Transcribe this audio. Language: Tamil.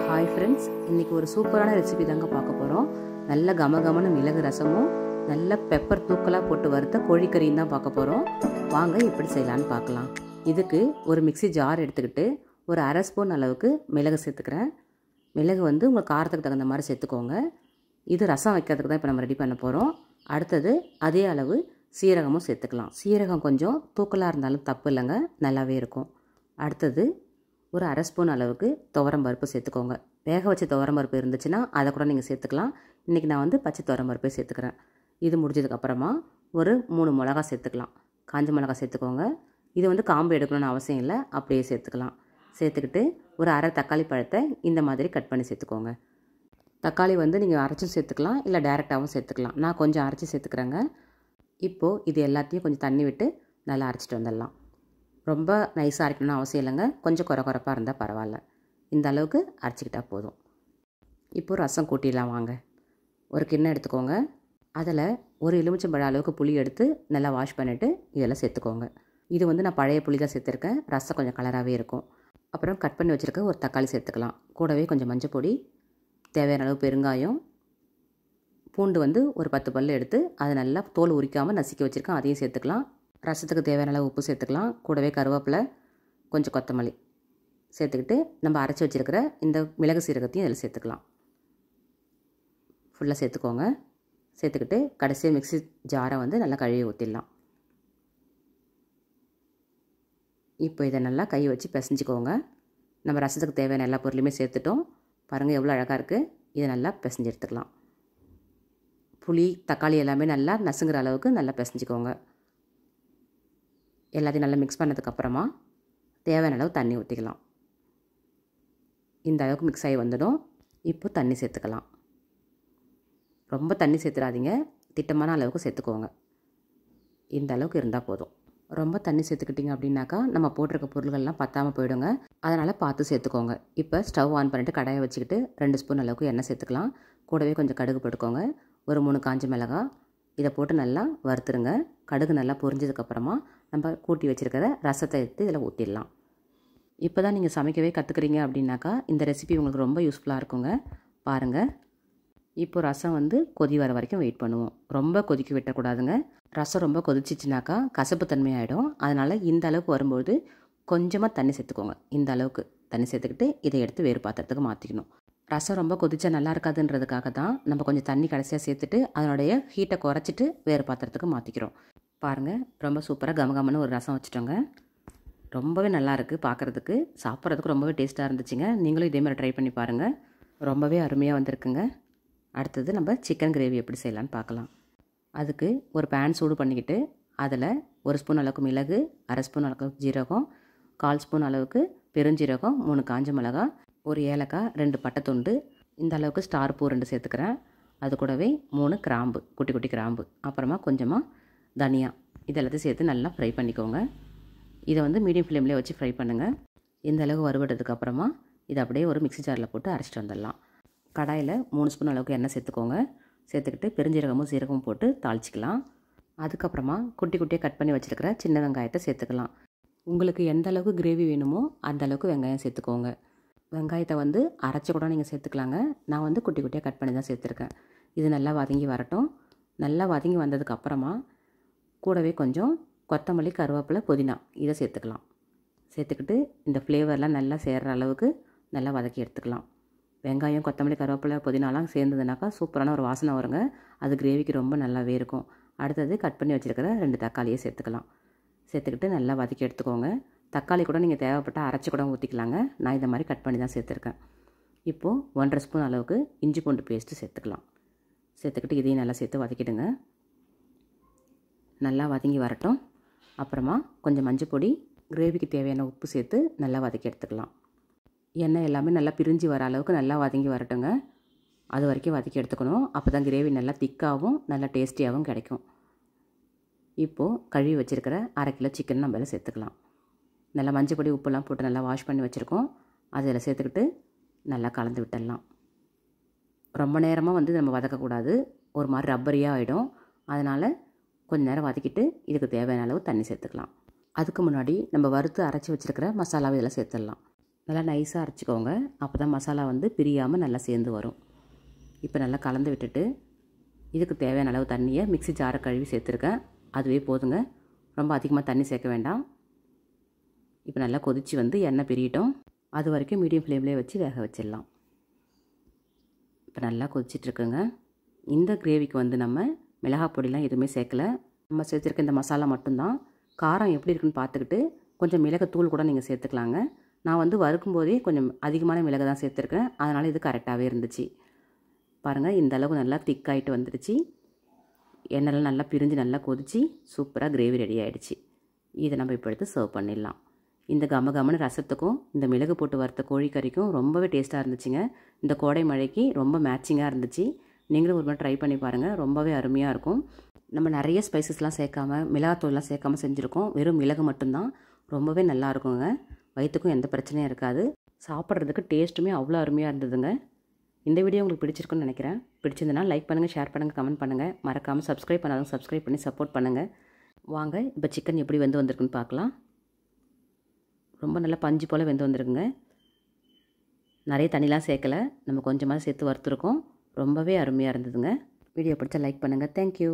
ஹாய் ஃப்ரெண்ட்ஸ், இன்றைக்கி ஒரு சூப்பரான ரெசிபி தாங்க பார்க்க போகிறோம். நல்ல கமகமான மிளகு ரசமும் நல்ல பெப்பர் தூக்கலாக போட்டு வறுத்த கோழிக்கறியும் தான் பார்க்க போகிறோம். வாங்க எப்படி செய்யலான்னு பார்க்கலாம். இதுக்கு ஒரு மிக்ஸி ஜார் எடுத்துக்கிட்டு ஒரு அரை ஸ்பூன் அளவுக்கு மிளகு சேர்த்துக்கிறேன். மிளகு வந்து உங்கள் காரத்துக்கு தகுந்த மாதிரி சேர்த்துக்கோங்க. இது ரசம் வைக்கிறதுக்கு தான் இப்போ நம்ம ரெடி பண்ண போகிறோம். அடுத்தது அதே அளவு சீரகமும் சேர்த்துக்கலாம். சீரகம் கொஞ்சம் தூக்கலாக இருந்தாலும் தப்பு இல்லைங்க, நல்லாவே இருக்கும். அடுத்தது ஒரு அரை ஸ்பூன் அளவுக்கு துவரம்பருப்பு சேர்த்துக்கோங்க. வேக வச்ச துவரம்பருப்பு இருந்துச்சுன்னா அதை கூட நீங்கள் சேர்த்துக்கலாம். இன்றைக்கி நான் வந்து பச்சை துவரம்பருப்பே சேர்த்துக்கிறேன். இது முடிஞ்சதுக்கப்புறமா ஒரு 3 மிளகா சேர்த்துக்கலாம். காஞ்ச மிளகா சேர்த்துக்கோங்க. இது வந்து காம்பு எடுக்கணும்னு அவசியம் இல்லை, அப்படியே சேர்த்துக்கலாம். சேர்த்துக்கிட்டு ஒரு அரை தக்காளி பழத்தை இந்த மாதிரி கட் பண்ணி சேர்த்துக்கோங்க. தக்காளி வந்து நீங்கள் அரைச்சும் சேர்த்துக்கலாம், இல்லை டைரெக்டாகவும் சேர்த்துக்கலாம். நான் கொஞ்சம் அரைச்சி சேர்த்துக்கிறேங்க. இப்போது இது எல்லாத்தையும் கொஞ்சம் தண்ணி விட்டு நல்லா அரைச்சிட்டு வந்துடலாம். ரொம்ப நைஸாக அரைக்கணும்னு அவசியம் இல்லைங்க, கொஞ்சம் குறப்பாக இருந்தால் பரவாயில்ல. இந்த அளவுக்கு அரைச்சிக்கிட்டால் போதும். இப்போது ரசம் கூட்டிடலாம் வாங்க. ஒரு கிண்ணம் எடுத்துக்கோங்க. அதில் ஒரு எலுமிச்சம்பழம் அளவுக்கு புளி எடுத்து நல்லா வாஷ் பண்ணிவிட்டு இதெல்லாம் சேர்த்துக்கோங்க. இது வந்து நான் பழைய புளி தான் சேர்த்துருக்கேன். ரசம் கொஞ்சம் கலராகவே இருக்கும். அப்புறம் கட் பண்ணி வச்சுருக்க ஒரு தக்காளி சேர்த்துக்கலாம். கூடவே கொஞ்சம் மஞ்சள் பொடி, தேவையான அளவு பெருங்காயம், பூண்டு வந்து ஒரு 10 பல் எடுத்து அதை நல்லா தோல் உரிக்காமல் நசுக்கி வச்சுருக்கேன், அதையும் சேர்த்துக்கலாம். ரசத்துக்கு தேவையான அளவு உப்பு சேர்த்துக்கலாம். கூடவே கருவேப்பிலை, கொஞ்சம் கொத்தமல்லி சேர்த்துக்கிட்டு நம்ம அரைச்சி வச்சுருக்கிற இந்த மிளகு சீரகத்தையும் இதில் சேர்த்துக்கலாம். ஃபுல்லாக சேர்த்துக்கோங்க. சேர்த்துக்கிட்டு கடைசியாக மிக்ஸி ஜாரை வந்து நல்லா கழுவி ஊற்றிடலாம். இப்போ இதை நல்லா கை வச்சு பிசைஞ்சிக்கோங்க. நம்ம ரசத்துக்கு தேவையான எல்லா பொருளையுமே சேர்த்துட்டோம். பாருங்கள் எவ்வளோ அழகாக இருக்குது. இதை நல்லா பிசைஞ்சு எடுத்துக்கலாம். புளி தக்காளி எல்லாமே நல்லா நசுங்கிற அளவுக்கு நல்லா பிசைஞ்சிக்கோங்க. எல்லாத்தையும் நல்லா மிக்ஸ் பண்ணதுக்கப்புறமா தேவையான அளவு தண்ணி ஊற்றிக்கலாம். இந்த அளவுக்கு மிக்ஸ் ஆகி வந்துடும். இப்போ தண்ணி சேர்த்துக்கலாம். ரொம்ப தண்ணி சேர்த்துடாதீங்க, திட்டமான அளவுக்கு சேர்த்துக்கோங்க. இந்த அளவுக்கு இருந்தால் போதும். ரொம்ப தண்ணி சேர்த்துக்கிட்டிங்க அப்படின்னாக்கா நம்ம போட்டிருக்க பொருள்கள்லாம் பத்தாமல் போயிடுங்க. அதனால் பார்த்து சேர்த்துக்கோங்க. இப்போ ஸ்டவ் ஆன் பண்ணிவிட்டு கடாயை வச்சுக்கிட்டு 2 ஸ்பூன் அளவுக்கு எண்ணெய் சேர்த்துக்கலாம். கூடவே கொஞ்சம் கடுகு போட்டுக்கோங்க. ஒரு 3 காஞ்ச மிளகாய் இதை போட்டு நல்லா வறுத்துருங்க. கடுகு நல்லா பொரிஞ்சதுக்கப்புறமா நம்ம கூட்டி வச்சுருக்கிற ரசத்தை எடுத்து இதில் ஊற்றிடலாம். இப்போ தான் நீங்கள் சமைக்கவே கற்றுக்குறீங்க அப்படின்னாக்கா இந்த ரெசிபி உங்களுக்கு ரொம்ப யூஸ்ஃபுல்லாக இருக்குங்க. பாருங்கள், இப்போ ரசம் வந்து கொதி வர வரைக்கும் வெயிட் பண்ணுவோம். ரொம்ப கொதிக்க விட்டக்கூடாதுங்க. ரசம் ரொம்ப கொதிச்சிச்சுனாக்கா கசப்பு தன்மை ஆகிடும். அதனால் இந்த அளவுக்கு வரும்போது கொஞ்சமாக தண்ணி சேர்த்துக்கோங்க. இந்த அளவுக்கு தண்ணி சேர்த்துக்கிட்டு இதை எடுத்து வேறு பாத்திரத்துக்கு மாற்றிக்கணும். ரசம் ரொம்ப கொதிச்சா நல்லா இருக்காதுன்றதுக்காக தான் நம்ம கொஞ்சம் தண்ணி கடைசியாக சேர்த்துட்டு அதனுடைய ஹீட்டை குறைச்சிட்டு வேறு பாத்திரத்துக்கு மாற்றிக்கிறோம். பாருங்கள், ரொம்ப சூப்பராக கமகமன்னு ஒரு ரசம் வச்சுட்டோங்க. ரொம்பவே நல்லாயிருக்கு பார்க்குறதுக்கு, சாப்பிட்றதுக்கு ரொம்பவே டேஸ்ட்டாக இருந்துச்சுங்க. நீங்களும் இதேமாதிரி ட்ரை பண்ணி பாருங்கள். ரொம்பவே அருமையாக வந்திருக்குங்க. அடுத்தது நம்ம சிக்கன் கிரேவி எப்படி செய்யலான்னு பார்க்கலாம். அதுக்கு ஒரு பேன் சூடு பண்ணிக்கிட்டு அதில் 1 ஸ்பூன் அளவுக்கு மிளகு, அரை ஸ்பூன் அளவுக்கு ஜீரகம், 1/4 ஸ்பூன் அளவுக்கு பெருஞ்சீரகம், 3 காஞ்ச மிளகாய், ஒரு ஏலக்காய், 2 பட்டைத்துண்டு, இந்த அளவுக்கு ஸ்டார் பூ 2 சேர்த்துக்கிறேன். அது கூடவே 3 கிராம்பு, குட்டி குட்டி கிராம்பு, அப்புறமா கொஞ்சமாக தனியா, இதெல்லாத்தையும் சேர்த்து நல்லா ஃப்ரை பண்ணிக்கோங்க. இதை வந்து மீடியம் ஃப்ளேம்லேயே வச்சு ஃப்ரை பண்ணுங்கள். இந்த அளவு வறுபட்டதுக்கப்புறமா இதை அப்படியே ஒரு மிக்ஸி ஜாரில் போட்டு அரைச்சிட்டு வந்துடலாம். கடாயில் 3 ஸ்பூன் அளவுக்கு எண்ணெய் சேர்த்துக்கோங்க. சேர்த்துக்கிட்டு பெருஞ்சீரகமும் சீரகமும் போட்டு தாளிச்சிக்கலாம். அதுக்கப்புறமா குட்டி குட்டியாக கட் பண்ணி வச்சுருக்கிற சின்ன வெங்காயத்தை சேர்த்துக்கலாம். உங்களுக்கு எந்த அளவுக்கு கிரேவி வேணுமோ அந்த அளவுக்கு வெங்காயம் சேர்த்துக்கோங்க. வெங்காயத்தை வந்து அரைச்சி கூட நீங்கள் சேர்த்துக்கலாங்க. நான் வந்து குட்டி குட்டியாக கட் பண்ணி தான் சேர்த்துருக்கேன். இது நல்லா வதங்கி வரட்டும். நல்லா வதங்கி வந்ததுக்கப்புறமா கூடவே கொஞ்சம் கொத்தமல்லி, கருவேப்பிலை, புதினா இதை சேர்த்துக்கலாம். சேர்த்துக்கிட்டு இந்த ஃப்ளேவர்லாம் நல்லா சேர்கிற அளவுக்கு நல்லா வதக்கி எடுத்துக்கலாம். வெங்காயம், கொத்தமல்லி, கருவேப்பிலை, புதினாலாம் சேர்ந்ததுனாக்கா சூப்பரான ஒரு வாசனை வருங்க. அது கிரேவிக்கு ரொம்ப நல்லாவே இருக்கும். அடுத்தது கட் பண்ணி வச்சுருக்கிற 2 தக்காளியை சேர்த்துக்கலாம். சேர்த்துக்கிட்டு நல்லா வதக்கி எடுத்துக்கோங்க. தக்காளி கூட நீங்கள் தேவைப்பட்டால் அரைச்சி கூட ஊற்றிக்கலாங்க. நான் இந்த மாதிரி கட் பண்ணி தான் சேர்த்துருக்கேன். இப்போது 1/2 ஸ்பூன் அளவுக்கு இஞ்சி பூண்டு பேஸ்ட்டு சேர்த்துக்கலாம். சேர்த்துக்கிட்டு இதையும் நல்லா சேர்த்து வதக்கிடுங்க. நல்லா வதங்கி வரட்டும். அப்புறமா கொஞ்சம் மஞ்சள் பொடி, கிரேவிக்கு தேவையான உப்பு சேர்த்து நல்லா வதக்கி எடுத்துக்கலாம். எண்ணெய் எல்லாமே நல்லா பிரிஞ்சு வர அளவுக்கு நல்லா வதங்கி வரட்டுங்க. அது வரைக்கும் வதக்கி எடுத்துக்கணும். அப்போ தான் கிரேவி நல்லா திக்காகவும் நல்லா டேஸ்டியாகவும் கிடைக்கும். இப்போது கழுவி வச்சுருக்கிற 1/2 கிலோ சிக்கன் நம்ம இதில் சேர்த்துக்கலாம். நல்லா மஞ்சள் பொடி உப்புலாம் போட்டு நல்லா வாஷ் பண்ணி வச்சுருக்கோம். அதில் சேர்த்துக்கிட்டு நல்லா கலந்து விட்டுடலாம். ரொம்ப நேரமாக வந்து நம்ம வதக்கக்கூடாது, ஒரு மாதிரி ரப்பரியாக ஆகிடும். அதனால் கொஞ்சம் நேரம் வதக்கிட்டு இதுக்கு தேவையான அளவு தண்ணி சேர்த்துக்கலாம். அதுக்கு முன்னாடி நம்ம வறுத்து அரைச்சி வச்சுருக்கிற மசாலாவை இதில் சேர்த்துடலாம். நல்லா நைஸாக அரைச்சிக்கோங்க. அப்போ தான் மசாலா வந்து பிரியாமல் நல்லா சேர்ந்து வரும். இப்போ நல்லா கலந்து விட்டுட்டு இதுக்கு தேவையான அளவு தண்ணியை மிக்ஸி ஜாரை கழுவி சேர்த்துருக்கேன். அதுவே போதுங்க, ரொம்ப அதிகமாக தண்ணி சேர்க்க வேண்டாம். இப்போ நல்லா கொதித்து வந்து எண்ணெய் பிரியட்டும். அது வரைக்கும் மீடியம் ஃப்ளேம்லேயே வச்சு வேக வச்சிடலாம். இப்போ நல்லா கொதிச்சிட்ருக்குங்க. இந்த கிரேவிக்கு வந்து நம்ம மிளகாய் பொடிலாம் எதுவுமே சேர்க்கலை. நம்ம சேர்த்துருக்க இந்த மசாலா மட்டும்தான். காரம் எப்படி இருக்குன்னு பார்த்துக்கிட்டு கொஞ்சம் மிளகுத்தூள் கூட நீங்கள் சேர்த்துக்கலாங்க. நான் வந்து வறுக்கும் போதே கொஞ்சம் அதிகமான மிளகு தான் சேர்த்துருக்கேன். அதனால் இது கரெக்டாகவே இருந்துச்சு. பாருங்கள், இந்த அளவு நல்லா திக்காயிட்டு வந்துடுச்சு. எண்ணெய்லாம் நல்லா பிரிஞ்சு நல்லா கொதிச்சு சூப்பராக கிரேவி ரெடி ஆகிடுச்சு. இதை நம்ம இப்போ எடுத்து சர்வ் பண்ணிடலாம். இந்த கமகமன்னு ரசத்துக்கும் இந்த மிளகு போட்டு வறுத்த கோழிக்கறிக்கும் ரொம்பவே டேஸ்ட்டாக இருந்துச்சுங்க. இந்த கோடை மழைக்கு ரொம்ப மேட்சிங்காக இருந்துச்சு. நீங்களும் ஒரு முறை ட்ரை பண்ணி பாருங்கள், ரொம்பவே அருமையாக இருக்கும். நம்ம நிறைய ஸ்பைசஸ்லாம் சேர்க்காம மிளகாத்தூள்லாம் சேர்க்காம செஞ்சுருக்கோம். வெறும் மிளகு மட்டும்தான். ரொம்பவே நல்லா இருக்குங்க. வயிற்றுக்கும் எந்த பிரச்சனையும் இருக்காது. சாப்பிட்றதுக்கு டேஸ்ட்டுமே அவ்வளோ அருமையாக இருந்ததுங்க. இந்த வீடியோ உங்களுக்கு பிடிச்சிருக்குன்னு நினைக்கிறேன். பிடிச்சிருந்தனா லைக் பண்ணுங்கள், ஷேர் பண்ணுங்கள், கமெண்ட் பண்ணுங்கள். மறக்காமல் சப்ஸ்கிரைப் பண்ணாதவங்க சப்ஸ்கிரைப் பண்ணி சப்போர்ட் பண்ணுங்கள். வாங்க இப்போ சிக்கன் எப்படி வெந்து வந்திருக்குன்னு பார்க்கலாம். ரொம்ப நல்லா பஞ்சு போல் வெந்து வந்திருக்குங்க. நிறைய தண்ணிலாம் சேர்க்கலை, நம்ம கொஞ்சமாக சேர்த்து வறுத்துருக்கோம். ரொம்பவே அருமையாக இருந்ததுங்க. வீடியோ பிடிச்சா லைக் பண்ணுங்கள். தேங்க்யூ.